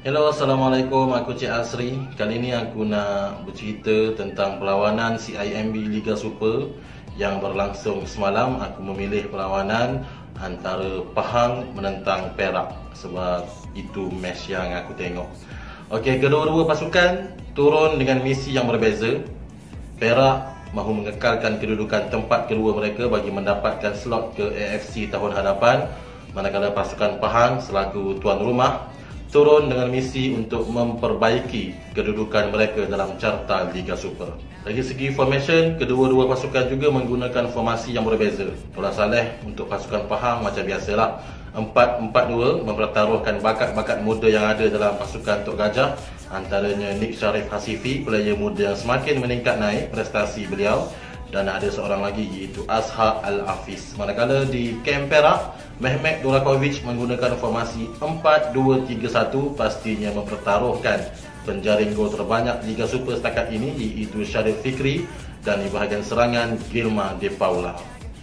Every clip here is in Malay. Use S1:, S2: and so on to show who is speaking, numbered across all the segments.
S1: Hello, Assalamualaikum. Aku Cik Asri. Kali ini aku nak bercerita tentang perlawanan CIMB Liga Super yang berlangsung semalam. Aku memilih perlawanan antara Pahang menentang Perak sebab itu match yang aku tengok. Okey, kedua-dua pasukan turun dengan misi yang berbeza. Perak mahu mengekalkan kedudukan tempat kedua mereka bagi mendapatkan slot ke AFC tahun hadapan, manakala pasukan Pahang selaku tuan rumah turun dengan misi untuk memperbaiki kedudukan mereka dalam carta Liga Super. Dari segi formation, kedua-dua pasukan juga menggunakan formasi yang berbeza. Bola Saleh untuk pasukan Pahang macam biasalah 4-4-2, mempertaruhkan bakat-bakat muda yang ada dalam pasukan Tok Gajah, antaranya Nik Sharif Hasifi, player muda yang semakin meningkat naik prestasi beliau, dan ada seorang lagi iaitu Azhar Al-Hafiz. Manakala di kamp Perak, Mehmet Durakovic menggunakan formasi 4-2-3-1, pastinya mempertaruhkan penjaring gol terbanyak Liga Super setakat ini iaitu Syarif Fikri, dan di bahagian serangan Gilma De Paula.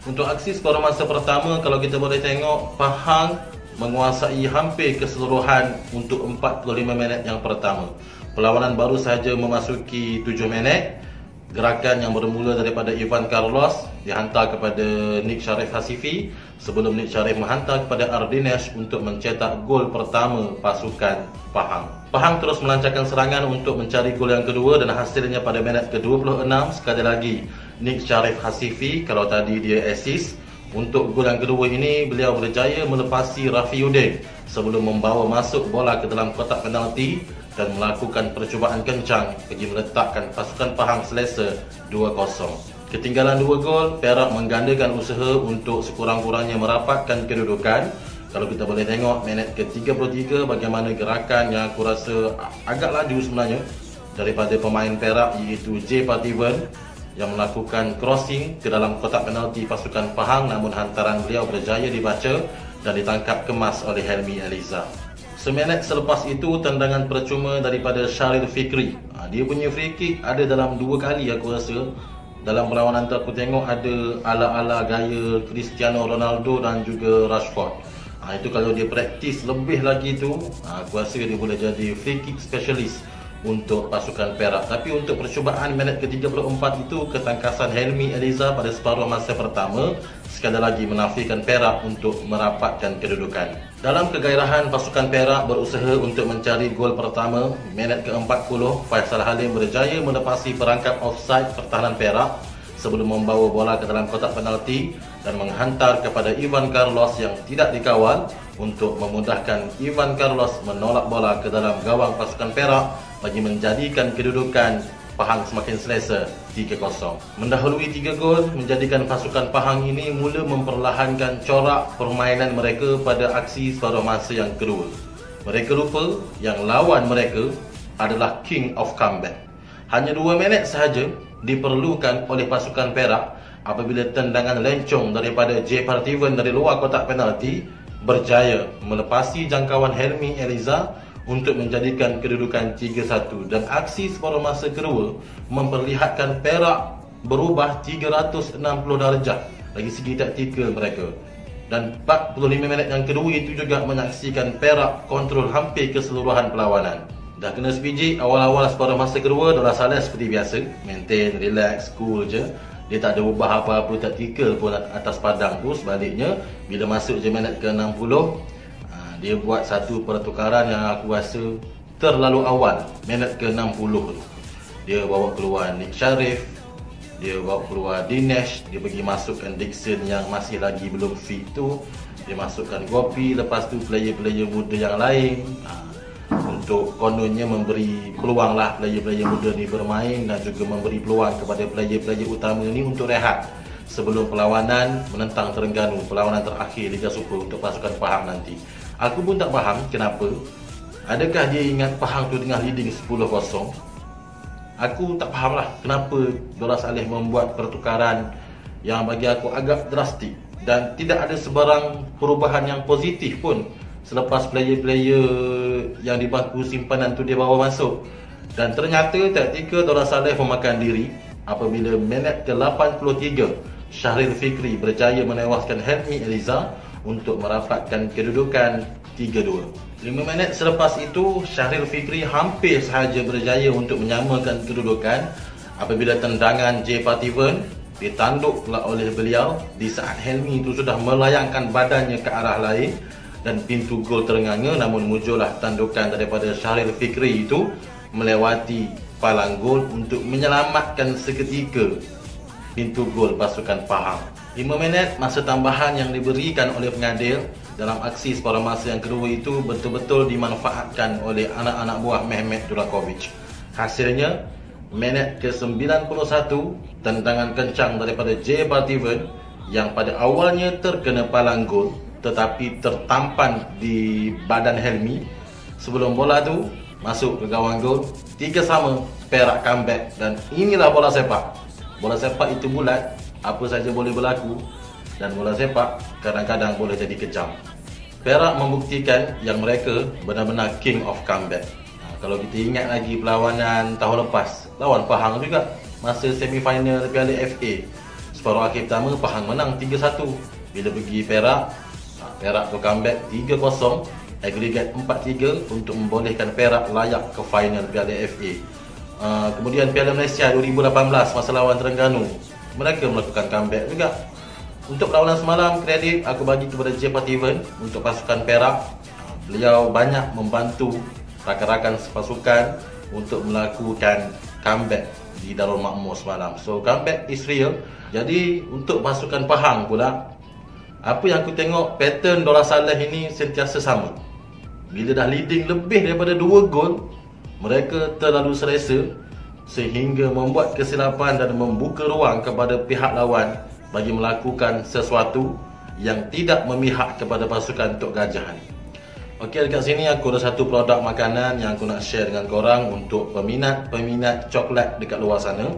S1: Untuk aksi separuh masa pertama, kalau kita boleh tengok, Pahang menguasai hampir keseluruhan untuk 45 minit yang pertama. Perlawanan baru sahaja memasuki 7 minit. Gerakan yang bermula daripada Ivan Carlos dihantar kepada Nik Sharif Hasifi sebelum Nik Sharif menghantar kepada Ardinesh untuk mencetak gol pertama pasukan Pahang. Pahang terus melancarkan serangan untuk mencari gol yang kedua, dan hasilnya pada minit ke-26 sekali lagi Nik Sharif Hasifi, kalau tadi dia assist, untuk gol yang kedua ini beliau berjaya melepasi Rafiuddin sebelum membawa masuk bola ke dalam kotak penalti dan melakukan percubaan kencang bagi meletakkan pasukan Pahang selesa 2-0. Ketinggalan 2 gol, Perak menggandakan usaha untuk sekurang-kurangnya merapatkan kedudukan. Kalau kita boleh tengok minit ke-33 bagaimana gerakan yang aku rasa agak laju sebenarnya daripada pemain Perak iaitu J. Partivan yang melakukan crossing ke dalam kotak penalti pasukan Pahang, namun hantaran beliau berjaya dibaca dan ditangkap kemas oleh Helmi Eliza. Seminit selepas itu, tendangan percuma daripada Syarif Fikri. Dia punya free kick ada dalam 2 kali aku rasa. Dalam perlawanan tu aku tengok ada ala-ala gaya Cristiano Ronaldo dan juga Rashford. Itu kalau dia praktis lebih lagi tu, aku rasa dia boleh jadi free kick specialist untuk pasukan Perak. Tapi untuk percubaan minit ke-34 itu, ketangkasan Helmi Eliza pada separuh masa pertama sekali lagi menafikan Perak untuk merapatkan kedudukan. Dalam kegairahan, pasukan Perak berusaha untuk mencari gol pertama. Minit ke-40, Faisal Halim berjaya melepasi perangkap offside pertahanan Perak sebelum membawa bola ke dalam kotak penalti dan menghantar kepada Ivan Carlos yang tidak dikawal untuk memudahkan Ivan Carlos menolak bola ke dalam gawang pasukan Perak bagi menjadikan kedudukan Pahang semakin selesa 3-0. Mendahului 3 gol menjadikan pasukan Pahang ini mula memperlahankan corak permainan mereka pada aksi separuh masa yang kedua. Mereka lupa yang lawan mereka adalah King of Comeback. Hanya 2 minit sahaja diperlukan oleh pasukan Perak apabila tendangan lencong daripada J. Partivan dari luar kotak penalti berjaya melepasi jangkauan Helmi Eliza untuk menjadikan kedudukan 3-1, dan aksi separuh masa kedua memperlihatkan Perak berubah 360 darjah dari segi taktikal mereka, dan 45 minit yang kedua itu juga menyaksikan Perak kontrol hampir keseluruhan perlawanan. Dah kena sebiji, awal-awal separuh masa kedua Bola Saleh seperti biasa, maintain, relax, cool je. Dia tak ada ubah apa-apa taktikal pun atas padang tu. Sebaliknya, bila masuk je minit ke-60, dia buat satu pertukaran yang aku rasa terlalu awal. Minit ke-60 tu, dia bawa keluar Nik Sharif, dia bawa keluar Dinesh, dia bagi masukkan Dixon yang masih lagi belum fit tu, dia masukkan Gopi, lepas tu player-player muda yang lain untuk kononnya memberi peluang lah player-player muda ni bermain, dan juga memberi peluang kepada player-player utama ni untuk rehat sebelum perlawanan menentang Terengganu, perlawanan terakhir Liga Super untuk pasukan Pahang nanti. Aku pun tak faham kenapa. Adakah dia ingat Pahang tu tengah leading 10-0? Aku tak faham lah kenapa Bola Saleh membuat pertukaran yang bagi aku agak drastik, dan tidak ada sebarang perubahan yang positif pun selepas player-player yang di bangku simpanan tu dia bawa masuk. Dan ternyata taktikal Bola Saleh memakan diri apabila minit ke-83 Syarif Fikri berjaya menewaskan Helmi Eliza untuk merapatkan kedudukan 3-2. 5 minit selepas itu, Syahril Fikri hampir sahaja berjaya untuk menyamakan kedudukan apabila tendangan J. Partheeban ditanduk pula oleh beliau di saat Helmi itu sudah melayangkan badannya ke arah lain dan pintu gol terenganga, namun muncullah tandukan daripada Syahril Fikri itu melewati palang gol untuk menyelamatkan seketika pintu gol pasukan Pahang. 5 minit masa tambahan yang diberikan oleh pengadil dalam aksi separuh masa yang kedua itu betul-betul dimanfaatkan oleh anak-anak buah Mehmet Durakovic. Hasilnya, minit ke-91, tendangan kencang daripada J. Partheeban yang pada awalnya terkena palang gol tetapi tertampan di badan Helmi sebelum bola tu masuk ke gawang gol. 3-3 Perak comeback, dan inilah bola sepak. Bola sepak itu bulat, apa saja boleh berlaku, dan bola sepak kadang-kadang boleh jadi kejam. Perak membuktikan yang mereka benar-benar king of comeback. Kalau kita ingat lagi perlawanan tahun lepas lawan Pahang juga, masa semifinal Piala FA, separuh akhir pertama Pahang menang 3-1. Bila pergi Perak, Perak tu comeback 3-0, agregat 4-3 untuk membolehkan Perak layak ke final Piala FA. Kemudian Piala Malaysia 2018 masa lawan Terengganu, mereka melakukan comeback juga. Untuk perlawanan semalam, kredit aku bagi kepada J. Partheeban untuk pasukan Perak. Beliau banyak membantu rakan-rakan sepasukan untuk melakukan comeback di Darul Makmur semalam. So comeback is real. Jadi untuk pasukan Pahang pula, apa yang aku tengok, pattern Dollah Saleh ini sentiasa sama. Bila dah leading lebih daripada 2 gol, mereka terlalu selesa sehingga membuat kesilapan dan membuka ruang kepada pihak lawan bagi melakukan sesuatu yang tidak memihak kepada pasukan Tok Gajah ni. Okey, dekat sini aku ada satu produk makanan yang aku nak share dengan korang untuk peminat coklat dekat luar sana.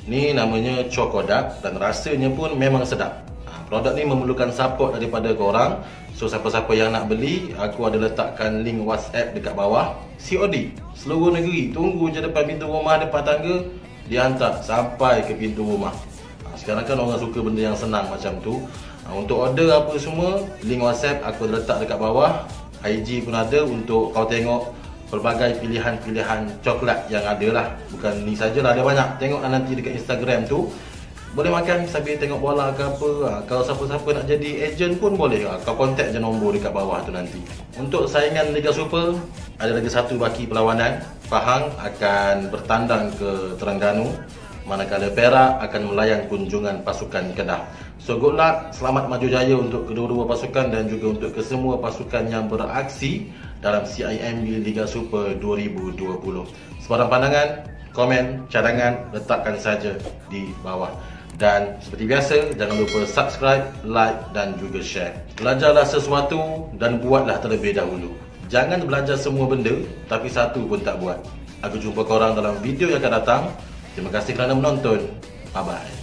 S1: Ni namanya Chokodak dan rasanya pun memang sedap. Produk ni memerlukan support daripada korang. So siapa-siapa yang nak beli, aku ada letakkan link WhatsApp dekat bawah. COD seluruh negeri, tunggu je depan pintu rumah, depan tangga, dihantar sampai ke pintu rumah. Sekarang kan orang suka benda yang senang macam tu. Untuk order apa semua, link WhatsApp aku letak dekat bawah. IG pun ada untuk kau tengok pelbagai pilihan-pilihan coklat yang ada lah. Bukan ni sajalah, ada banyak. Tengoklah nanti dekat Instagram tu. Boleh makan sambil tengok bola ke apa. Kalau siapa-siapa nak jadi agent pun boleh. Kau kontak je nombor dekat bawah tu nanti. Untuk saingan Liga Super, ada lagi satu baki perlawanan. Pahang akan bertandang ke Terengganu, manakala Perak akan melayan kunjungan pasukan Kedah. So good luck, selamat maju jaya untuk kedua-dua pasukan dan juga untuk kesemua pasukan yang beraksi dalam CIMB Liga Super 2020. Sebarang pandangan, komen, cadangan letakkan saja di bawah. Dan seperti biasa, jangan lupa subscribe, like dan juga share. Belajarlah sesuatu dan buatlah terlebih dahulu. Jangan belajar semua benda tapi satu pun tak buat. Aku jumpa korang dalam video yang akan datang. Terima kasih kerana menonton. Bye-bye.